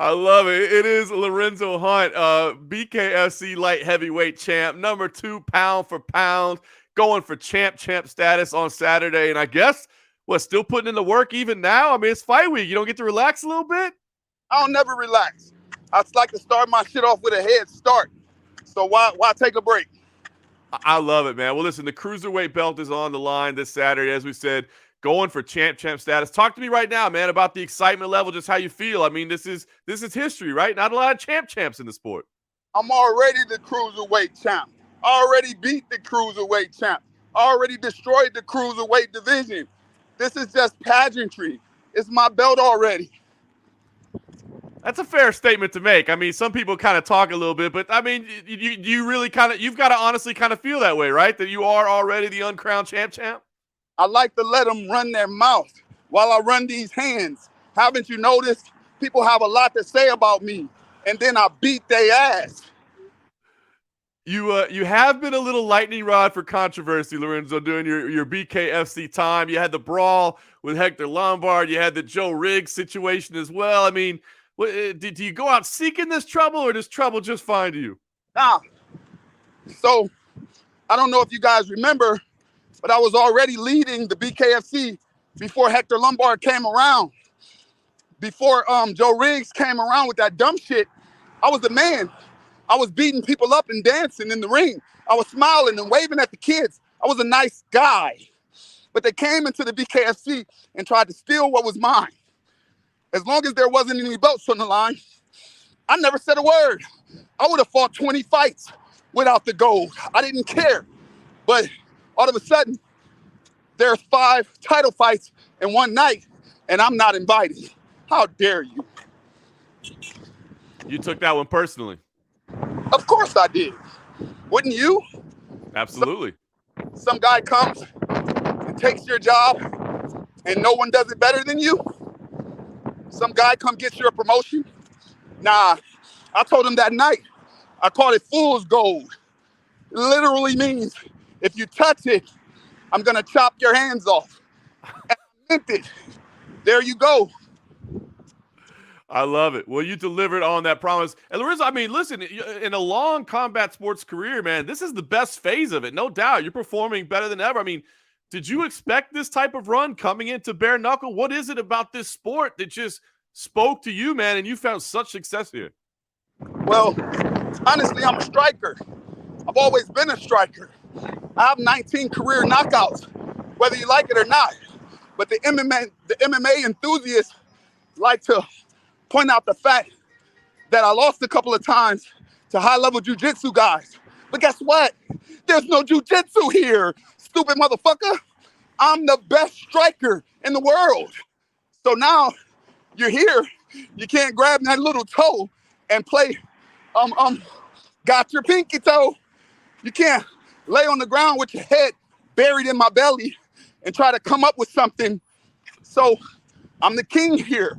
I love it. It is Lorenzo Hunt, BKFC light heavyweight champ, number 2 pound for pound, going for champ status on Saturday. And I guess, what, still putting in the work even now? I mean, it's fight week. You don't get to relax a little bit? I don't never relax. I like to start my shit off with a head start. So why take a break? I love it, man. Well, listen, the cruiserweight belt is on the line this Saturday, as we said, going for champ status. Talk to me right now, man, about the excitement level, just how you feel. I mean, this is history, right? Not a lot of champs in the sport. I'm already the cruiserweight champ. I already beat the cruiserweight champ. I already destroyed the cruiserweight division. This is just pageantry. It's my belt already. That's a fair statement to make. I mean, some people kind of talk a little bit, but I mean, you really you've got to honestly kind of feel that way, right? That you are already the uncrowned champ. I like to let them run their mouth while I run these hands. Haven't you noticed? People have a lot to say about me, and then I beat their ass. You have been a little lightning rod for controversy, Lorenzo, during your BKFC time. You had the brawl with Hector Lombard. You had the Joe Riggs situation as well. I mean, do you go out seeking this trouble, or does trouble just find you? Nah. So, I don't know if you guys remember, but I was already leading the BKFC before Hector Lombard came around. Before Joe Riggs came around with that dumb shit, I was the man. I was beating people up and dancing in the ring. I was smiling and waving at the kids. I was a nice guy. But they came into the BKFC and tried to steal what was mine. As long as there wasn't any belts on the line, I never said a word. I would have fought 20 fights without the gold. I didn't care. But all of a sudden, there's 5 title fights in one night, and I'm not invited. How dare you? You took that one personally. Of course I did. Wouldn't you? Absolutely. Some guy comes and takes your job, and no one does it better than you. Some guy come get you a promotion. Nah, I told him that night. I called it fool's gold. It literally means if you touch it, I'm gonna chop your hands off. And I meant it. There you go. I love it. Well, you delivered on that promise. And Lorenzo, I mean, listen, in a long combat sports career, man, this is the best phase of it. No doubt. You're performing better than ever. I mean, did you expect this type of run coming into bare knuckle? What is it about this sport that just spoke to you, man, and you found such success here? Well, honestly, I'm a striker. I've always been a striker. I have 19 career knockouts, whether you like it or not. But the MMA enthusiasts like to point out the fact that I lost a couple of times to high-level jiu-jitsu guys. But guess what? There's no jiu-jitsu here, stupid motherfucker. I'm the best striker in the world. So now you're here. You can't grab that little toe and play got your pinky toe. You can't lay on the ground with your head buried in my belly and try to come up with something. So I'm the king here.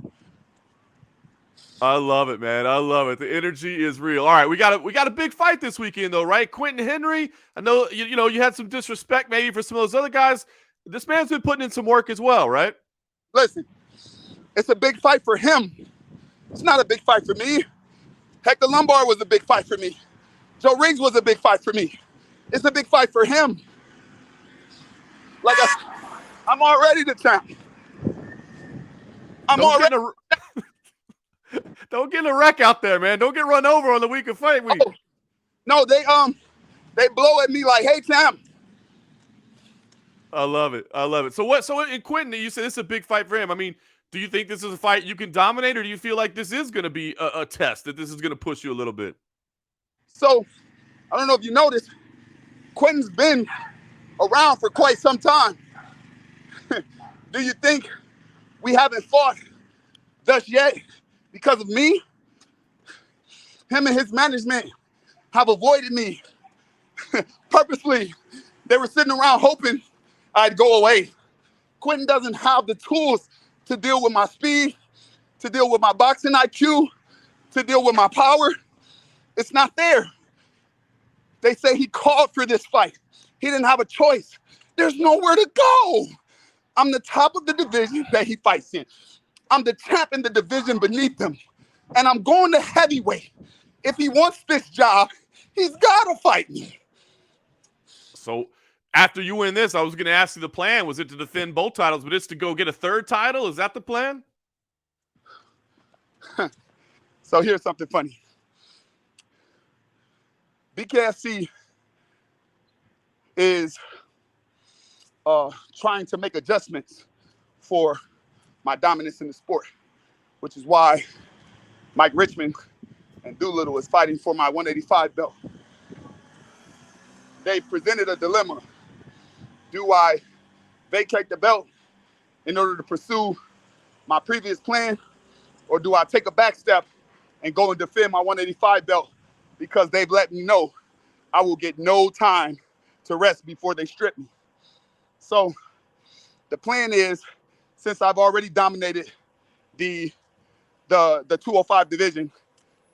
I love it, man. I love it. The energy is real. All right, we got a big fight this weekend, though, right? Quentin Henry. I know you had some disrespect maybe for some of those other guys. This man's been putting in some work as well, right? Listen, it's a big fight for him. It's not a big fight for me. Hector Lombard was a big fight for me. Joe Riggs was a big fight for me. It's a big fight for him. Like I'm already the champ. Don't get in a wreck out there, man. Don't get run over on the week of fight week. Oh, no, they blow at me like, "Hey, champ." I love it. I love it. So in Quentin, you said this is a big fight for him. I mean, do you think this is a fight you can dominate, or do you feel like this is going to be a test, that this is going to push you a little bit? So, I don't know if you noticed, Quentin's been around for quite some time. Do you think we haven't fought thus yet because of me? Him and his management have avoided me purposely. They were sitting around hoping I'd go away. Quentin doesn't have the tools to deal with my speed, to deal with my boxing IQ, to deal with my power. It's not there. They say he called for this fight. He didn't have a choice. There's nowhere to go. I'm the top of the division that he fights in. I'm the champ in the division beneath him. and I'm going to heavyweight. If he wants this job, he's got to fight me. So after you win this, I was going to ask you the plan. Was it to defend both titles, but it's to go get a third title? Is that the plan? So here's something funny. BKFC is trying to make adjustments for my dominance in the sport, which is why Mike Richmond and Doolittle is fighting for my 185 belt. They presented a dilemma. Do I vacate the belt in order to pursue my previous plan, or do I take a back step and go and defend my 185 belt because they've let me know I will get no time to rest before they strip me? So the plan is, since I've already dominated the 205 division,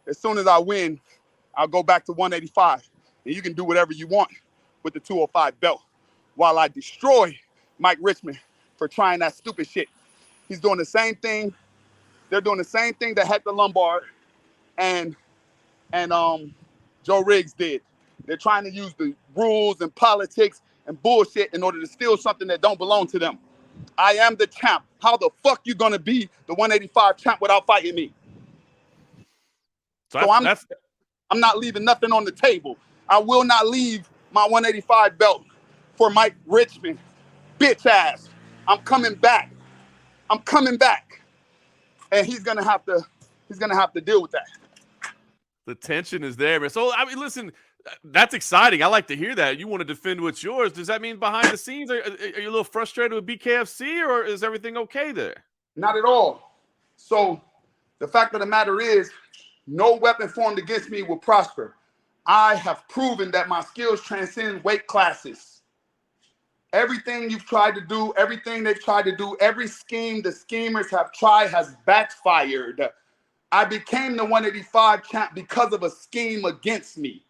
as soon as I win, I'll go back to 185, and you can do whatever you want with the 205 belt while I destroy Mike Richmond for trying that stupid shit. He's doing the same thing. They're doing the same thing that Hector Lombard and Joe Riggs did. They're trying to use the rules and politics and bullshit in order to steal something that don't belong to them. I am the champ. How the fuck you gonna be the 185 champ without fighting me? So I'm not leaving nothing on the table. I will not leave my 185 belt for Mike Richmond, bitch ass. I'm coming back. I'm coming back, and he's gonna have to deal with that. The tension is there, man. So I mean, listen, that's exciting. I like to hear that. You want to defend what's yours. Does that mean behind the scenes, are you a little frustrated with BKFC, or is everything okay there? Not at all. So the fact of the matter is, no weapon formed against me will prosper. I have proven that my skills transcend weight classes. Everything you've tried to do, everything they've tried to do, every scheme the schemers have tried has backfired. I became the 185 champ because of a scheme against me.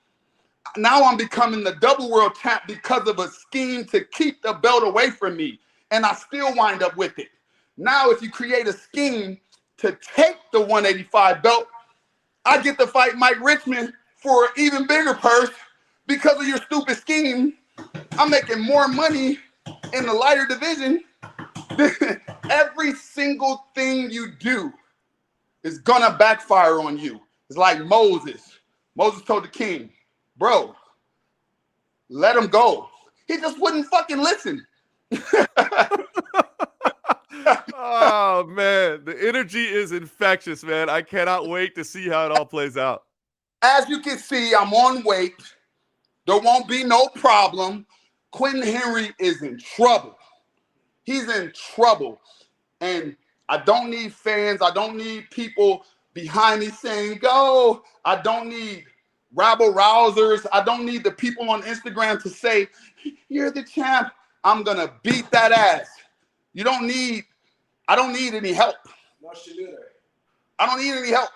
Now I'm becoming the double world champ because of a scheme to keep the belt away from me, and I still wind up with it. Now, if you create a scheme to take the 185 belt, I get to fight Mike Richmond for an even bigger purse because of your stupid scheme. I'm making more money in the lighter division. Every single thing you do is gonna backfire on you. It's like Moses. Moses told the king, bro, let him go. He just wouldn't fucking listen. Oh, man. The energy is infectious, man. I cannot wait to see how it all plays out. As you can see, I'm on weight. There won't be no problem. Quentin Henry is in trouble. He's in trouble. And I don't need fans. I don't need people behind me saying, go. I don't need rabble-rousers. I don't need the people on Instagram to say, you're the champ. I'm going to beat that ass. I don't need any help. I don't need any help.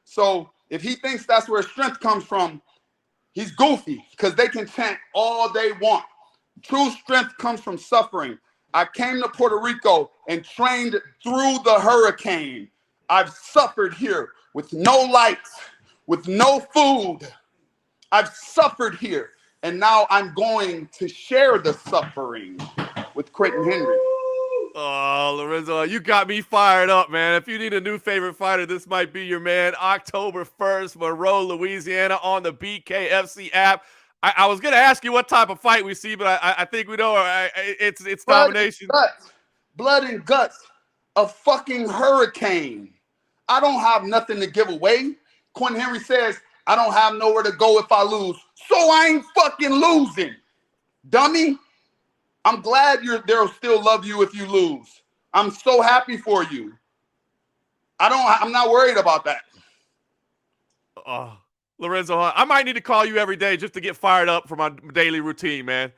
So if he thinks that's where strength comes from, he's goofy, because they can chant all they want. True strength comes from suffering. I came to Puerto Rico and trained through the hurricane. I've suffered here with no lights, with no food. I've suffered here, and now I'm going to share the suffering with Quentin Henry. Oh, Lorenzo, you got me fired up, man. If you need a new favorite fighter, this might be your man. October 1st, Monroe, Louisiana, on the BKFC app. I was going to ask you what type of fight we see, but I think we know it's domination. Blood and guts. A fucking hurricane. I don't have nothing to give away. Quentin Henry says, I don't have nowhere to go if I lose. So I ain't fucking losing. Dummy. I'm glad they'll still love you if you lose. I'm so happy for you. I'm not worried about that. Oh, Lorenzo Hunt, I might need to call you every day just to get fired up for my daily routine, man.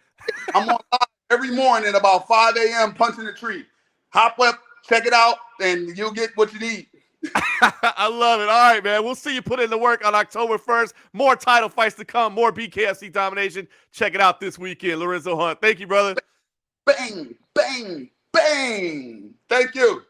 I'm on live every morning about 5 a.m. punching the tree. Hop up, check it out, and you'll get what you need. I love it. All right, man. We'll see you put in the work on October 1st. More title fights to come, more BKFC domination. Check it out this weekend. Lorenzo Hunt. Thank you, brother. Bang, bang, bang. Thank you.